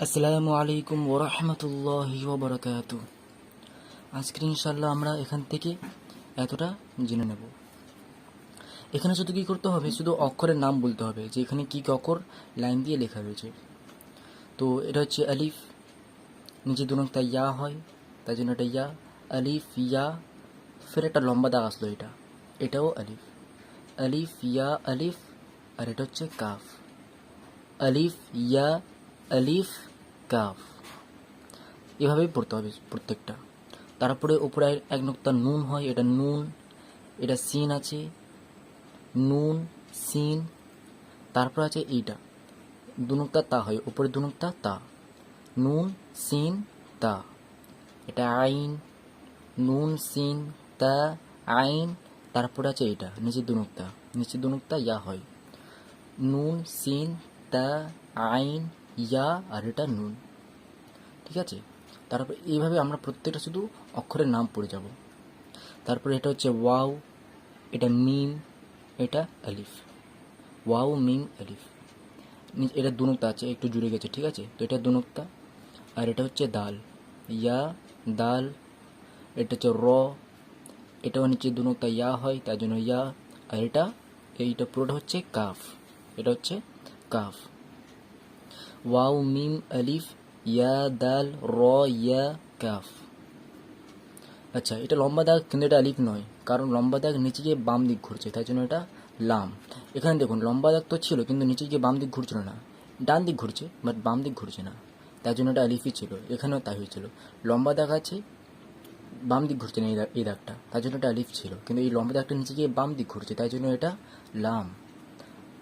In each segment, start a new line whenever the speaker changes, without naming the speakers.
আসসালামু আলাইকুম ওরহমতুল্লাহি ওবরাকাতু। আজকে ইনশাল্লাহ আমরা এখান থেকে এতটা জেনে নেব। এখানে শুধু কী করতে হবে, শুধু অক্ষরের নাম বলতে হবে যে এখানে কী কী অক্ষর লাইন দিয়ে লেখা রয়েছে। তো এটা হচ্ছে আলিফ, নিচে দুনক্তা ইয়া হয়, তাই জন্য এটা ইয়া। আলিফ ইয়া, ফের একটা লম্বা দাগ আসলো, এটাও আলিফ। আলিফ ইয়া আলিফ, আর এটা হচ্ছে কাফ। আলিফ ইয়া আলিফ কাফ, এভাবেই পড়তে হবে প্রত্যেকটা। তারপরে উপরে এক নোক্তা নুন হয়, এটা নুন। এটা সিন আছে, নুন সিন। তারপর আছে এইটা দু নোক্তা তা হয়, উপরে দু নোক্তা তা, নুন সিন তা। এটা আইন, নুন সিন তা আইন। তারপরে আছে এইটা নিচে দু নোক্তা ইয়া হয়, নুন সিন তা আইন ইয়া, আর এটা নুন। ঠিক আছে, তারপর এইভাবে আমরা প্রত্যেকটা শুধু অক্ষরের নাম পড়ে যাব। তারপরে এটা হচ্ছে ওয়াও, এটা মিম, এটা আলিফ। ওয়াও মিম আলিফ। এটা দু নোক্তা আছে, একটু জুড়ে গেছে, ঠিক আছে। তো এটা দু নোক্তা। আর এটা হচ্ছে দাল, ইয়া দাল। এটা হচ্ছে র, এটাও নিচে দু নোক্তা ইয়া হয়, তার জন্য ইয়া। আর এইটা পুরোটা হচ্ছে কাফ, এটা হচ্ছে কাফ। ওয়াও মিম আলিফ ইয়া দাল র ইয়া কাফ। আচ্ছা, এটা লম্বা দাগ কিন্তু এটা আলিফ নয়, কারণ লম্বা দাগ নিচে গিয়ে বাম দিক ঘুরছে, তাই জন্য এটা লাম। এখানে দেখুন লম্বা দাগ তো ছিল, কিন্তু নিচে গিয়ে বাম দিক ঘুরছিল না, ডান দিক ঘুরছে বাট বাম দিক ঘুরছে না, তাই জন্য এটা আলিফই ছিল। এখানেও তাই হয়েছিল, লম্বা দাগ আছে, বাম দিক ঘুরছে না এই দাগটা, তাই জন্য এটা আলিফ ছিল। কিন্তু এই লম্বা দাগটা নিচে গিয়ে বাম দিক ঘুরছে, তাই জন্য এটা লাম।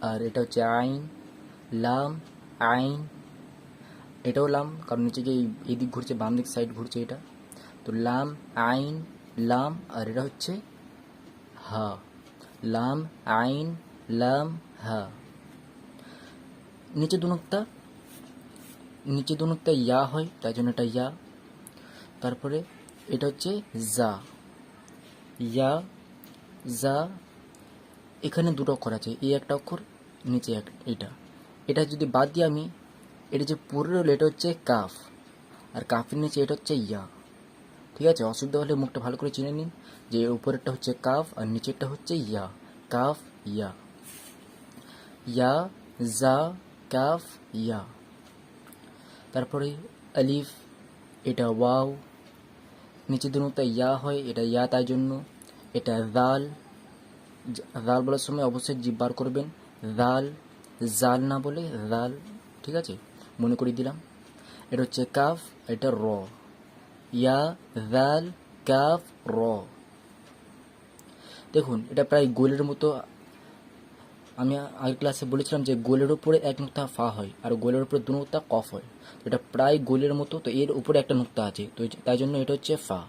আর এটা হচ্ছে আইন, লাম আইন। এটাও লাম, কারণ নিচে গিয়ে এই দিক ঘুরছে, বাম দিক সাইড ঘুরছে এটা। তো লাম আইন লাম। আর এটা হচ্ছে হা, লাম আইন লাম হা। নিচে দু নোক্তা ইয়া হয়, তাই জন্য এটা ইয়া। তারপরে এটা হচ্ছে জা, ইয়া জা। এখানে দুটো অক্ষর আছে, এই একটা অক্ষর, নিচে এটা যদি বাদ দিয়ে আমি এটা যে পুরো রইল, এটা হচ্ছে কাফ। আর কাফের নিচে এটা হচ্ছে ইয়া। ঠিক আছে, অসুবিধা হলে মুখটা ভালো করে চিনে নিন যে উপরেরটা হচ্ছে কাফ আর নিচেরটা হচ্ছে ইয়া। কাফ ইয়া, ইয়া জা কাফ ইয়া। তারপরে আলিফ, এটা ওয়াও, নিচে দু নোক্তা ইয়া হয়, এটা ইয়া, তাই জন্য এটা জাল। জাল বলার সময় অবশ্যই জিভ বার করবেন, জাল, জাল না বলে জাল। ঠিক আছে, মনে করিয়ে দিলাম। এটা হচ্ছে কাফ, এটা র, ইয়া জাল কাফ র। দেখুন এটা প্রায় গোলের মতো। আমি আগের ক্লাসে বলেছিলাম যে গোলের উপরে এক নোক্তা ফা হয় আর গোলের উপরে দু নোক্তা কফ হয়। তো এটা প্রায় গোলের মতো, তো এর উপরে একটা নোক্তা আছে, তো তাই জন্য এটা হচ্ছে ফা।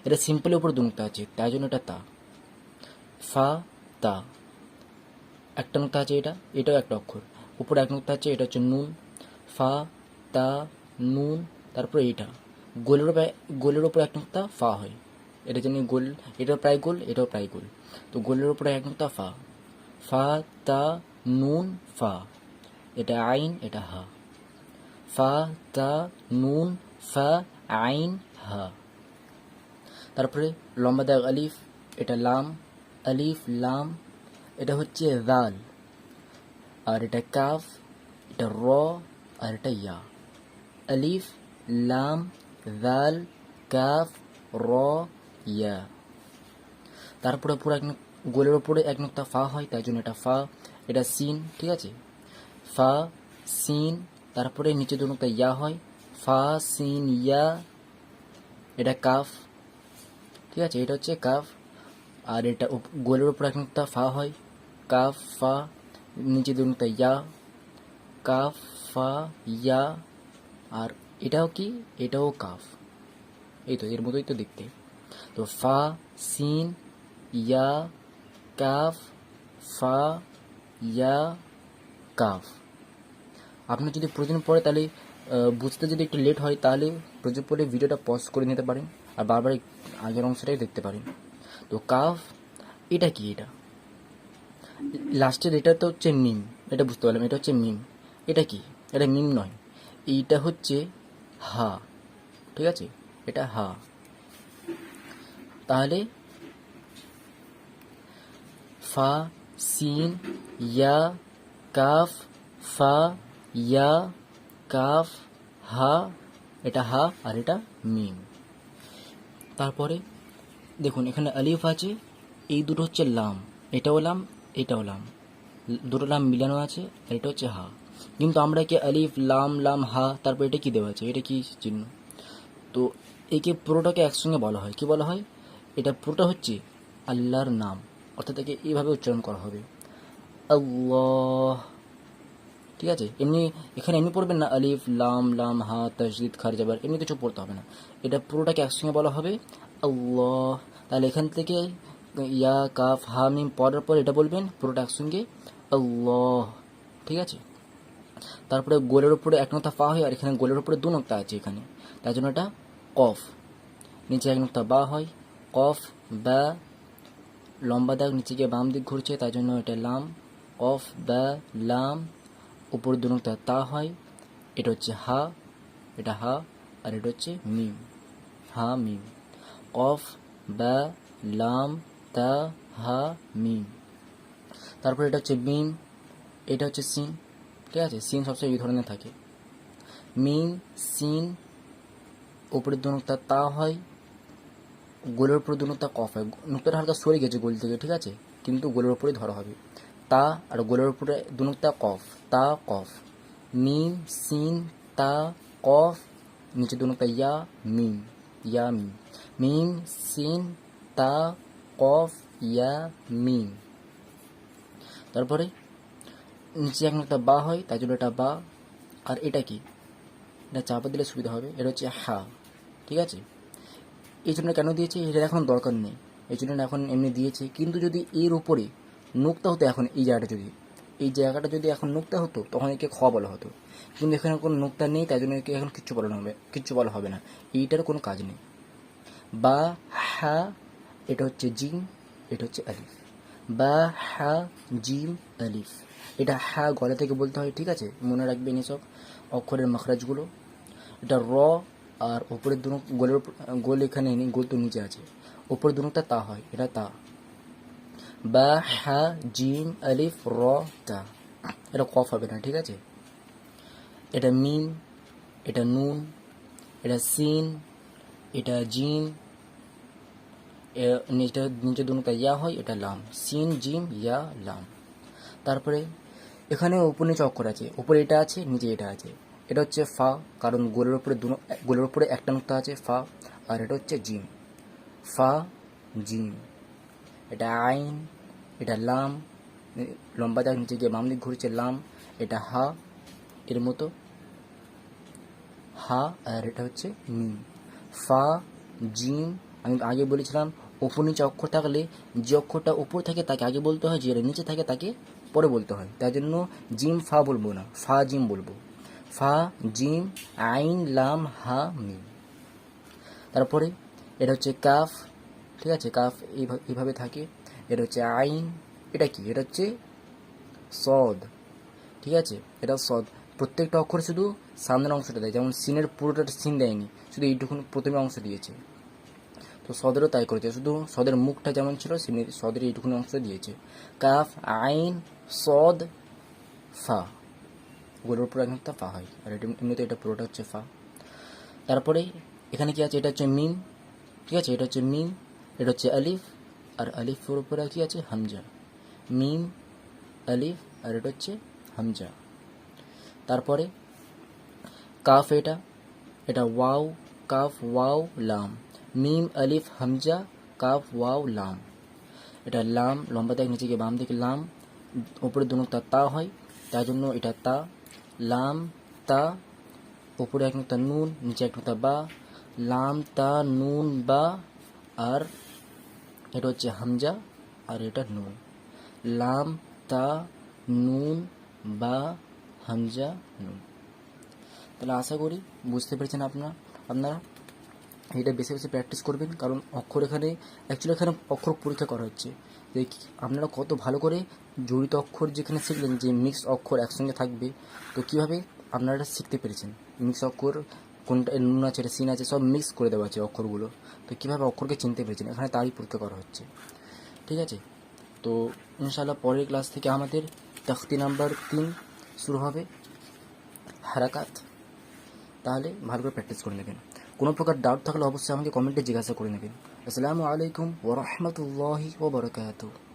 এটা সিম্পলের উপরে দু নোক্তা আছে, তাই জন্য এটা তা। ফা তা, একটা নোক্তা আছে, এটাও একটা অক্ষর, উপরে এক নোক্তা আছে, এটা হচ্ছে নুন। ফা তা নুন। তারপরে এটা গোলের উপরে এক নোক্তা ফা হয়, এটা জন্য গোল। এটাও প্রায় গোল, এটাও প্রায় গোল। তো গোলের উপরে এক নোক্তা ফা, ফা তা নুন ফা। এটা আইন, এটা হা। ফা তা নুন ফা আইন হা। তারপরে লম্বা দাগ আলিফ, এটা লাম, আলিফ লাম। এটা হচ্ছে জাল। আর এটা কাফ, এটা র, আর এটা ইয়া। আলিফ লাম জাল কাফ র ইয়া। তারপরে পুরো গোলের ওপরে এক নোক্তা ফা হয়, তাই জন্য এটা ফা। এটা সিন, ঠিক আছে, ফা সিন। তারপরে নিচে দু নোক্তা ইয়া হয়, ফা সিন ইয়া। এটা কাফ, ঠিক আছে, এটা হচ্ছে কাফ। আর এটা গোলের ওপর এক নোক্তা ফা হয়, কাফ ফা। নিচে দু নোক্তা ইয়া, কাফ ফা ইয়া। আর এটাও কি, এটাও কাফ। এই তো এর মতোই তো দেখতে। তো ফা সিন ইয়া কাফ, ফা ইয়া কাফ। আপনি যদি প্রয়োজন পড়ে তাহলে বুঝতে যদি একটু লেট হয়, তাহলে প্রয়োজন পড়লে ভিডিওটা পজ করে নিতে পারেন আর বারবার আগের অংশটাই দেখতে পারেন। তো কাফ, এটা কি, এটা লাস্টের এটা তো হচ্ছে মিম, এটা বুঝতে পারলাম, এটা হচ্ছে মিম। এটা কি, এটা মিম নয়, এইটা হচ্ছে হা, ঠিক আছে, এটা হা। তাহলে ফা, সিন, ইয়া, কাফ, ফা, ইয়া, কাফ, হা, এটা হা আর এটা মিম। তারপরে দেখুন এখানে আলিফ আছে, এই দুটো হচ্ছে লাম, এটাও লাম এটাও লাম, দুটো লাম মিলানো আছে, আর এটা হচ্ছে হা। কিন্তু আমরা কি আলিফ লাম লাম হা, তারপর এটা কি দেওয়া আছে, এটা কি চিহ্ন? তো একে পুরোটাকে একসঙ্গে বলা হয়, কি বলা হয়? এটা পুরোটা হচ্ছে আল্লাহর নাম, অর্থাৎ একে এইভাবে উচ্চারণ করা হবে, আল্লাহ। ঠিক আছে, এমনি এখানে এমনি পড়বেন না আলিফ লাম লাম হা তাজদিদ খার জাবার, এমনি কিছু পড়তে হবে না, এটা পুরোটাকে একসঙ্গে বলা হবে আল্লাহ। তাহলে এখান থেকে ইয়া কাফ হা মিম পড়ার পর এটা বলবেন পুরোটা একসঙ্গে আল্লাহ। ঠিক আছে, তারপরে গোলের উপরে এক নোক্তা ফা হয়, আর এখানে গোলের উপরে দু নোক্তা আছে এখানে, তার জন্য এটা কফ। নিচে এক নোক্তা বা হয়, কফ বা, লম্বা দাগ নিচে গিয়ে বাম দিক ঘুরছে, তার জন্য এটা লাম, কফ বা লাম। উপর দু নোক্তা তা হয়, এটা হচ্ছে হা, এটা হা, আর এটা হচ্ছে মিম, হা মিম, কফ বা লাম তা হা মিম। তারপর এটা হচ্ছে মিম, এটা হচ্ছে সিন। ঠিক আছে, সিন সবসময় এই ধরনের থাকে, মিম সিন, উপরের দু নোক্তা তা হয়, গোলের উপরে দু নোক্তা কফ হয়, নোক্তাটা হালকা সরে গেছে গোল থেকে, ঠিক আছে, কিন্তু গোলের উপরে ধরা হবে, তা, আর গোলের উপরে দু নোক্তা কফ, তা কফ, মিম সিন তা কফ, নিচে দু নোক্তা ইয়া মিম, ইয়া মিম, মিম সিন তা কফ ইয়া মিম। তারপরে নিচে এক নোক্তা বা হয়, তাই জন্য এটা বা। আর এটা কি, এটা চাপা দিলে সুবিধা হবে, এটা হচ্ছে হা। ঠিক আছে, এই জন্য কেন দিয়েছে এটা এখন দরকার নেই, এই জন্য এখন এমনি দিয়েছে। কিন্তু যদি এর উপরে নোক্তা হতো, এখন এই জায়গাটা যদি এখন নোক্তা হতো, তখন একে খ বলা হতো, কিন্তু এখানে কোনো নোক্তা নেই, তাই জন্য একে এখন কিচ্ছু বলা হবে না, এইটার কোনো কাজ নেই। বা হা, এটা হচ্ছে জিম, এটা হচ্ছে আলিফ, বা হা জিম আলিফ, এটা হা গলা থেকে বলতে হয়, ঠিক আছে, মনে রাখবেন এসব অক্ষরের মখরাজগুলো। এটা র, আর উপরের দু গোলের গোল এখানে নেই, গোল তো নিচে আছে, উপরের দু নোক্তা তা হয়, এটা তা, বা হা জিম আলিফ র তা, এটা কফ হবে না, ঠিক আছে। এটা মিম, এটা নুন, এটা সিন, এটা জিম, নিচে দু নোক্তা ইয়া হয়, এটা লাম, সিন জিম ইয়া লাম। তারপরে এখানে উপর নিচে অক্ষর আছে, উপরে এটা আছে নিচে এটা আছে, এটা হচ্ছে ফা, কারণ গোলের উপরে একটা নোক্তা আছে ফা, আর এটা হচ্ছে জিম, ফা জিম। এটা আইন, এটা লাম, লম্বা দাগ নিচে গিয়ে বাম দিক ঘুরছে লাম, এটা হা, এর মতো হা, আর এটা হচ্ছে মিম, ফা জিম। আমি আগে বলেছিলাম উপর নিচে অক্ষর থাকলে যে অক্ষরটা উপর থাকে তাকে আগে বলতে হয়, যে নিচে থাকে তাকে পরে বলতে হয়, তাই জন্য জিম ফা বলবো না, ফা জিম বলবো, ফা জিম আইন লাম হা মিম। তারপরে এটা হচ্ছে কাফ, ঠিক আছে, কাফ এইভাবে থাকে, এটা হচ্ছে আইন, এটা কি, এটা হচ্ছে সদ, ঠিক আছে, এটা সদ। প্রত্যেকটা অক্ষর শুধু সামনের অংশটা দেয়, যেমন সিনের পুরোটা সিন দেয়নি, শুধু এইটুকু প্রথমে অংশ দিয়েছে। তো সদেরও তাই করেছে, শুধু সদের মুখটা যেমন ছিল সদের এইটুকুনি অংশ দিয়েছে। কাফ আইন সদ ফা, গোলের উপর একটা ফা হয়, আর এটা এমনিতে এটা পুরোটা হচ্ছে ফা। তারপরে এখানে কি আছে, এটা হচ্ছে মিম, ঠিক আছে, এটা হচ্ছে মিম, এটা হচ্ছে আলিফ, আর আলিফের উপরে কি আছে হামজা, মিম আলিফ, আর এটা হচ্ছে হামজা। তারপরে কাফ, এটা ওয়াও, কাফ ওয়াও লাম, মিম আলিফ হামজা কাফ ওয়াও লাম। এটা লাম, লম্বা দাগ নিচে গিয়ে বাম দিকে লাম, উপরে দু নোক্তা তা হয়, তার জন্য এটা তা, লাম তা, উপরে এক নোক্তা নুন, নিচে এক নোক্তা বা, লাম তা নুন বা, আর এটা হচ্ছে হামজা, আর এটা নুন, লাম তা নুন বা হামজা নুন। তাহলে আশা করি বুঝতে পেরেছেন আপনারা এটা বেশি বেশি প্র্যাকটিস করবেন, কারণ অক্ষর এখানে অক্ষর পরীক্ষা করা হচ্ছে, যে আপনারা কত ভালো করে জড়িত অক্ষর যেখানে শিখলেন, যে মিক্স অক্ষর একসঙ্গে থাকবে, তো কীভাবে আপনারা এটা শিখতে পেরেছেন। মিক্স অক্ষর কোনটা নুন আছে, এটা সিন আছে, সব মিক্স করে দেওয়া আছে অক্ষরগুলো। তো কীভাবে অক্ষরকে চিনতে পেরেছেন, এখানে তারই পরীক্ষা করা হচ্ছে। ঠিক আছে, তো ইনশাআল্লাহ পরের ক্লাস থেকে আমাদের তখতি নাম্বার 3 শুরু হবে, হারাকাত। তাহলে ভালো করে প্র্যাকটিস করে নেবেন। কোনো প্রকার ডাউট থাকলে অবশ্যই আমাকে কমেন্টে জিজ্ঞাসা করে নেবেন। আসসালামু আলাইকুম ওয়া রাহমাতুল্লাহি ওয়া বারাকাতুহু।